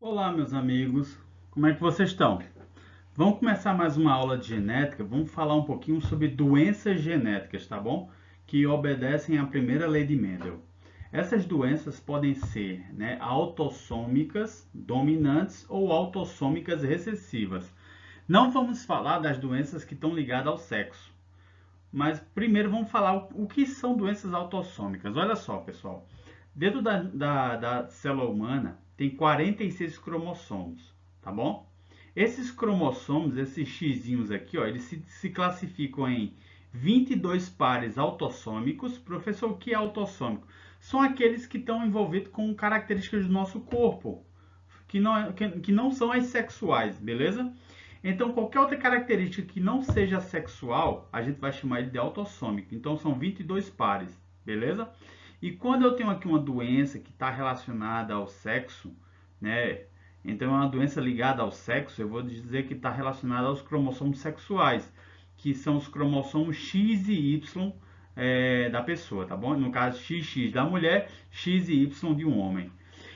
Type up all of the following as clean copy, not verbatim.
Olá, meus amigos, como é que vocês estão? Vamos começar mais uma aula de genética. Vamos falar um pouquinho sobre doenças genéticas, tá bom? Que obedecem à primeira lei de Mendel. Essas doenças podem ser, autossômicas dominantes ou autossômicas recessivas. Não vamos falar das doenças que estão ligadas ao sexo, mas primeiro vamos falar o que são doenças autossômicas. Olha só, pessoal. Dentro da célula humana tem 46 cromossomos, tá bom? Esses cromossomos, esses xizinhos aqui, ó, eles se classificam em 22 pares autossômicos. Professor, o que é autossômico? São aqueles que estão envolvidos com características do nosso corpo, que não são as sexuais, beleza? Então, qualquer outra característica que não seja sexual, a gente vai chamar ele de autossômico. Então, são 22 pares, beleza? E quando eu tenho aqui uma doença que está relacionada ao sexo, né? Então, é uma doença ligada ao sexo, eu vou dizer que está relacionada aos cromossomos sexuais, que são os cromossomos X e Y da pessoa, tá bom? No caso, XX da mulher, X e Y de um homem.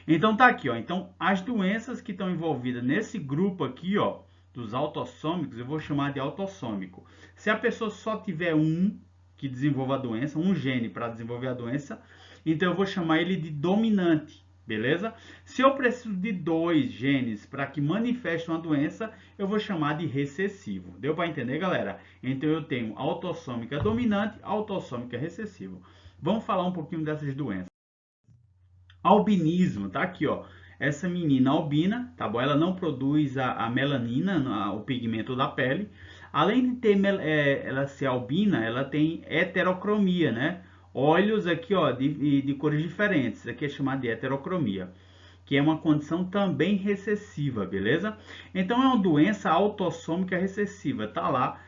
Então, tá aqui, ó. Então, as doenças que estão envolvidas nesse grupo aqui, ó, dos autossômicos, eu vou chamar de autossômico. Se a pessoa só tiver um que desenvolva a doença, um gene para desenvolver a doença, então eu vou chamar ele de dominante, beleza? Se eu preciso de dois genes para que manifeste uma doença, eu vou chamar de recessivo. Deu para entender, galera? Então eu tenho autossômica dominante, autossômica recessiva. Vamos falar um pouquinho dessas doenças. Albinismo, tá aqui, ó. Essa menina albina, tá bom? Ela não produz a melanina, o pigmento da pele. Além de ter ela ser albina, ela tem heterocromia, né? Olhos aqui, ó, de cores diferentes. Isso aqui é chamado de heterocromia, que é uma condição também recessiva, beleza? Então é uma doença autossômica recessiva, tá lá.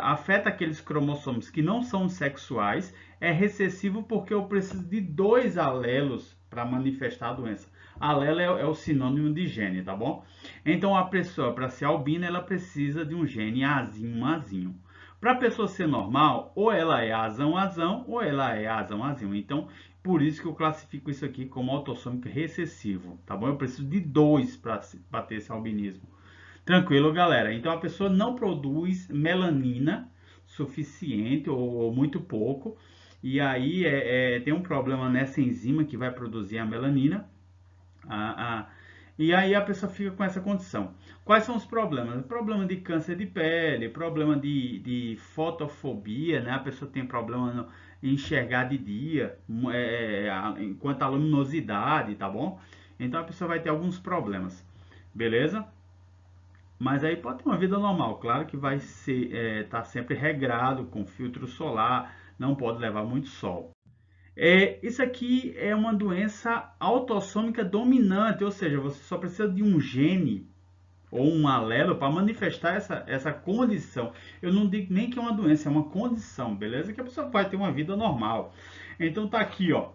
Afeta aqueles cromossomos que não são sexuais. É recessivo porque eu preciso de dois alelos para manifestar a doença. Alelo é o sinônimo de gene, tá bom? Então a pessoa, para ser albina, ela precisa de um gene Azinho, Azinho. Para a pessoa ser normal, ou ela é azão, azão, ou ela é azão, azinho. Então, por isso que eu classifico isso aqui como autossômico recessivo, tá bom? Eu preciso de dois para ter esse albinismo. Tranquilo, galera? Então a pessoa não produz melanina suficiente ou muito pouco. E aí tem um problema nessa enzima que vai produzir a melanina. A, a, e aí a pessoa fica com essa condição. Quais são os problemas? Problema de câncer de pele, problema de fotofobia, né? A pessoa tem problema em enxergar de dia, enquanto a luminosidade, tá bom? Então a pessoa vai ter alguns problemas, beleza? Mas aí pode ter uma vida normal, claro que vai ser, tá sempre regrado com filtro solar, não pode levar muito sol. Isso aqui é uma doença autossômica dominante, ou seja, você só precisa de um gene ou um alelo para manifestar essa condição. Eu não digo nem que é uma doença, é uma condição, beleza? Que a pessoa vai ter uma vida normal. Então tá aqui, ó.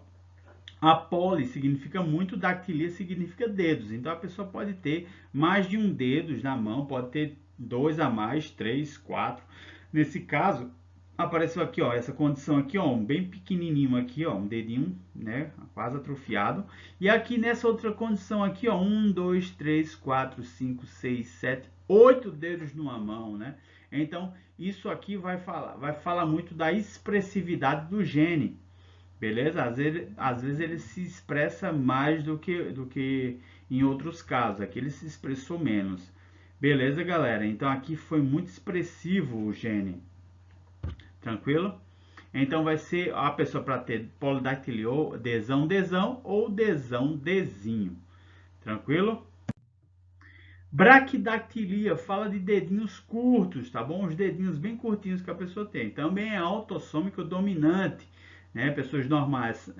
A poli significa muito, dactilia significa dedos. Então a pessoa pode ter mais de um dedo na mão, pode ter dois a mais, três, quatro. Nesse caso, apareceu aqui, ó, essa condição aqui, ó, um bem pequenininho aqui, ó, um dedinho, né, quase atrofiado. E aqui nessa outra condição aqui, ó, um, dois, três, quatro, cinco, seis, sete, oito dedos numa mão, né? Então isso aqui vai falar muito da expressividade do gene. Beleza? Às vezes ele se expressa mais do que em outros casos. Aqui ele se expressou menos. Beleza, galera? Então aqui foi muito expressivo o gene. Tranquilo? Então vai ser a pessoa para ter polidactilio, desão, desão ou desão, desinho. Tranquilo? Braquidactilia fala de dedinhos curtos, tá bom? Os dedinhos bem curtinhos que a pessoa tem. Também é autossômico dominante, né? Pessoas normais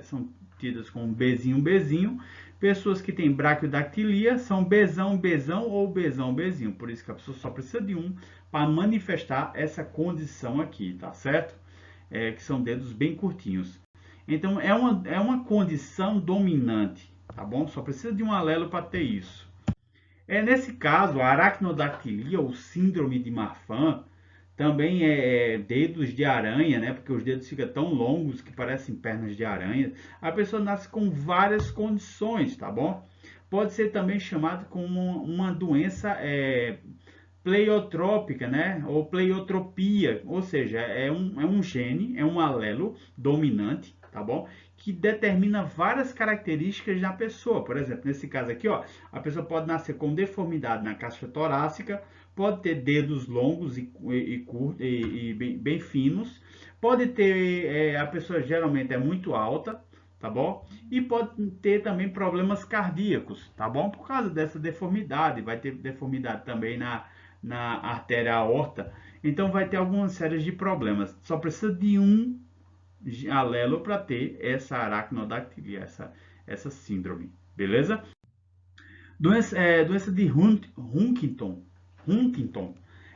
são tidas como bezinho, bezinho. Pessoas que têm braquiodactilia são bezão, bezão ou bezão, bezinho. Por isso que a pessoa só precisa de um para manifestar essa condição aqui, tá certo? Que são dedos bem curtinhos. Então é uma condição dominante, tá bom? Só precisa de um alelo para ter isso. Nesse caso, a aracnodactilia, ou síndrome de Marfan, também é dedos de aranha, né? Porque os dedos ficam tão longos que parecem pernas de aranha. A pessoa nasce com várias condições, tá bom? Pode ser também chamado como uma doença pleiotrópica, né? Ou pleiotropia, ou seja, é um gene, é um alelo dominante, tá bom? Que determina várias características da pessoa. Por exemplo, nesse caso aqui, ó, a pessoa pode nascer com deformidade na caixa torácica, pode ter dedos longos e bem finos, pode ter, a pessoa geralmente é muito alta, tá bom? E pode ter também problemas cardíacos, tá bom? Por causa dessa deformidade, vai ter deformidade também na artéria aorta, então vai ter algumas séries de problemas. Só precisa de um alelo para ter essa aracnodactilia, essa síndrome, beleza? Doença de Huntington.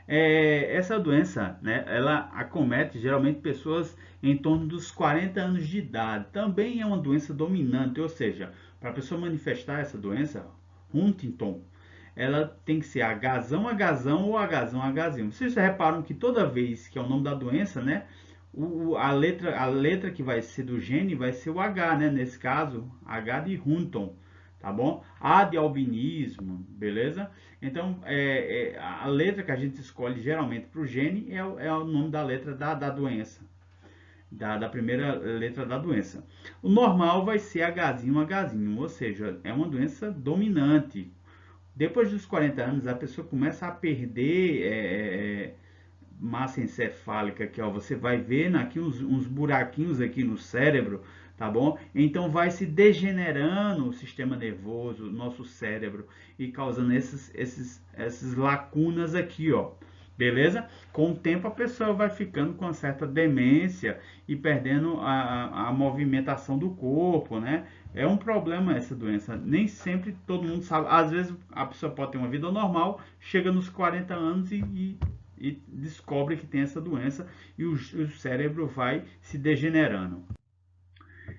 Essa doença, né, ela acomete geralmente pessoas em torno dos 40 anos de idade. Também é uma doença dominante, ou seja, para a pessoa manifestar essa doença, Huntington, ela tem que ser Hzão, Hzão ou Hzão, Hzinho. Vocês reparam que toda vez que é o nome da doença, né, a letra que vai ser do gene vai ser o H, né? Nesse caso, H de Huntington, tá bom? A de albinismo, beleza? Então, a letra que a gente escolhe geralmente para o gene é o nome da letra da doença, da primeira letra da doença. O normal vai ser Hzinho, Hzinho, ou seja, é uma doença dominante. Depois dos 40 anos, a pessoa começa a perder massa encefálica, que ó, você vai vendo aqui uns buraquinhos aqui no cérebro, tá bom? Então vai se degenerando o sistema nervoso, o nosso cérebro, e causando essas lacunas aqui, ó. Beleza? Com o tempo a pessoa vai ficando com uma certa demência e perdendo a movimentação do corpo, né? É um problema essa doença. Nem sempre todo mundo sabe. Às vezes a pessoa pode ter uma vida normal, chega nos 40 anos e descobre que tem essa doença e o cérebro vai se degenerando.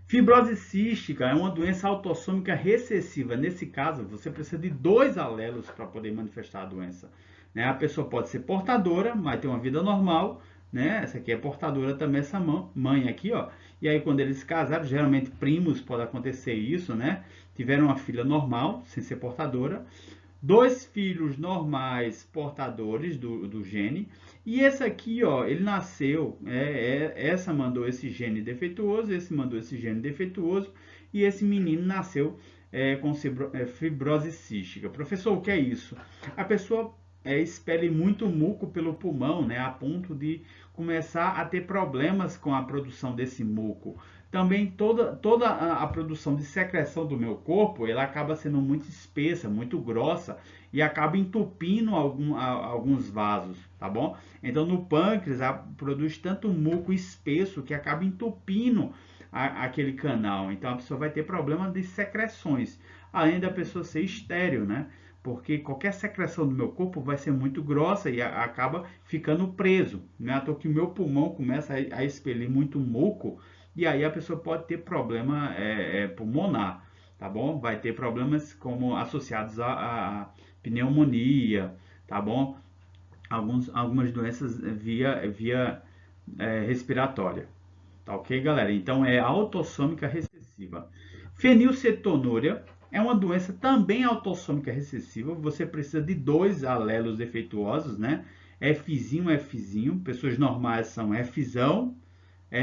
Fibrose cística é uma doença autossômica recessiva. Nesse caso, você precisa de dois alelos para poder manifestar a doença. Né? A pessoa pode ser portadora, mas ter uma vida normal. Né? Essa aqui é portadora também, essa mãe aqui, ó. E aí, quando eles se casaram, geralmente primos pode acontecer isso, né? Tiveram uma filha normal, sem ser portadora. Dois filhos normais portadores do gene. E esse aqui, ó, ele nasceu, essa mandou esse gene defeituoso, esse mandou esse gene defeituoso, e esse menino nasceu com fibrose cística. Professor, o que é isso? A pessoa expele muito muco pelo pulmão, né, a ponto de começar a ter problemas com a produção desse muco. Também toda a produção de secreção do meu corpo, ela acaba sendo muito espessa, muito grossa e acaba entupindo alguns vasos, tá bom? Então no pâncreas produz tanto muco espesso que acaba entupindo aquele canal. Então a pessoa vai ter problema de secreções, além da pessoa ser estéril, né? Porque qualquer secreção do meu corpo vai ser muito grossa e acaba ficando preso. Né? Até que o meu pulmão começa a expelir muito muco e aí a pessoa pode ter problema pulmonar, tá bom? Vai ter problemas como associados a pneumonia, tá bom? Algumas doenças via respiratória, tá ok, galera? Então é autossômica recessiva. Fenilcetonúria é uma doença também autossômica recessiva. Você precisa de dois alelos defeituosos, né? Fzinho, Fzinho. Pessoas normais são Fzão,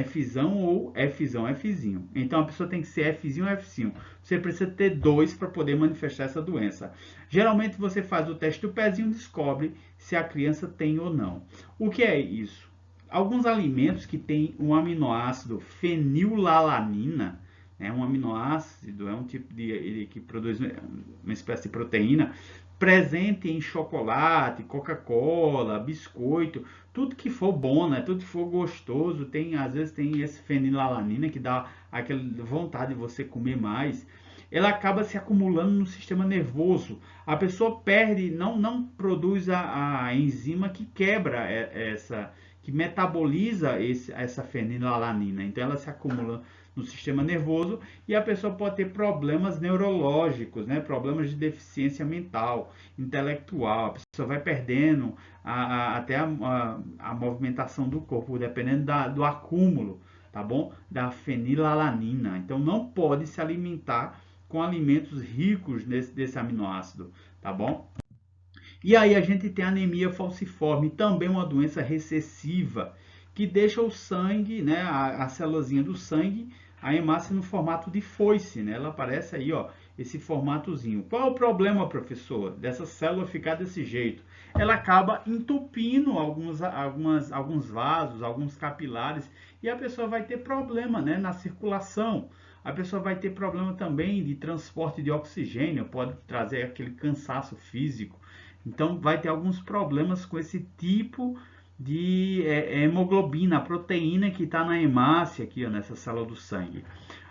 Fzão ou Fzão, Fzinho. Então a pessoa tem que ser Fzinho ou Fzinho. Você precisa ter dois para poder manifestar essa doença. Geralmente você faz o teste do pezinho e descobre se a criança tem ou não. O que é isso? Alguns alimentos que têm um aminoácido fenilalanina, um aminoácido, é um tipo que produz uma espécie de proteína, presente em chocolate, Coca-Cola, biscoito, tudo que for bom, né? Tudo que for gostoso, às vezes tem esse fenilalanina que dá aquela vontade de você comer mais. Ela acaba se acumulando no sistema nervoso. A pessoa perde, não produz a enzima que quebra que metaboliza essa fenilalanina. Então ela se acumula no sistema nervoso e a pessoa pode ter problemas neurológicos, né? Problemas de deficiência mental, intelectual. A pessoa vai perdendo até a movimentação do corpo, dependendo do acúmulo, tá bom? Da fenilalanina. Então não pode se alimentar com alimentos ricos desse aminoácido, tá bom? E aí a gente tem a anemia falciforme, também uma doença recessiva, que deixa o sangue, né, a célulazinha do sangue, a hemácia no formato de foice, né? Ela aparece aí, ó, esse formatozinho. Qual é o problema, professor, dessa célula ficar desse jeito? Ela acaba entupindo alguns vasos, alguns capilares, e a pessoa vai ter problema, né, na circulação. A pessoa vai ter problema também de transporte de oxigênio, pode trazer aquele cansaço físico. Então, vai ter alguns problemas com esse tipo de hemoglobina, a proteína que está na hemácia, aqui, ó, nessa célula do sangue.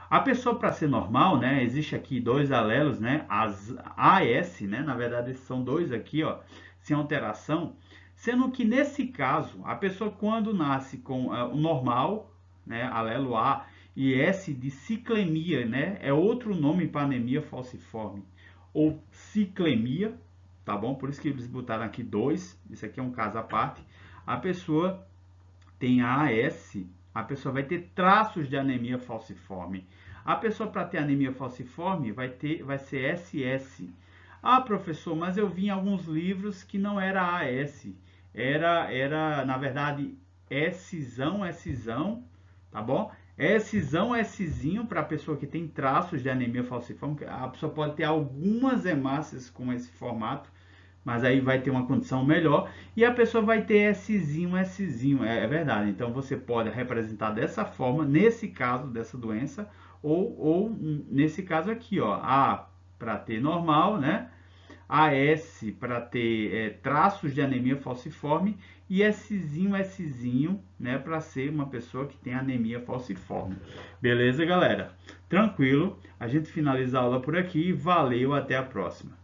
A pessoa, para ser normal, né, existe aqui dois alelos, né, as AS, né, na verdade são dois aqui, ó, sem alteração, sendo que nesse caso, a pessoa quando nasce com o normal, né, alelo A, e S de ciclemia, né, é outro nome para anemia falciforme, ou ciclemia, tá bom? Por isso que eles botaram aqui dois, isso aqui é um caso à parte. A pessoa tem a AS, a pessoa vai ter traços de anemia falciforme. A pessoa, para ter anemia falciforme, vai ser SS. Ah, professor, mas eu vi em alguns livros que não era AS, era na verdade Szão, tá bom? Szão, Szinho, para a pessoa que tem traços de anemia falciforme, a pessoa pode ter algumas hemácias com esse formato, mas aí vai ter uma condição melhor, e a pessoa vai ter Szinho, é verdade. Então você pode representar dessa forma, nesse caso dessa doença, ou nesse caso aqui, ó, A para ter normal, né? AS para ter traços de anemia falciforme e Szinho, né, para ser uma pessoa que tem anemia falciforme. Beleza, galera? Tranquilo? A gente finaliza a aula por aqui. Valeu, até a próxima.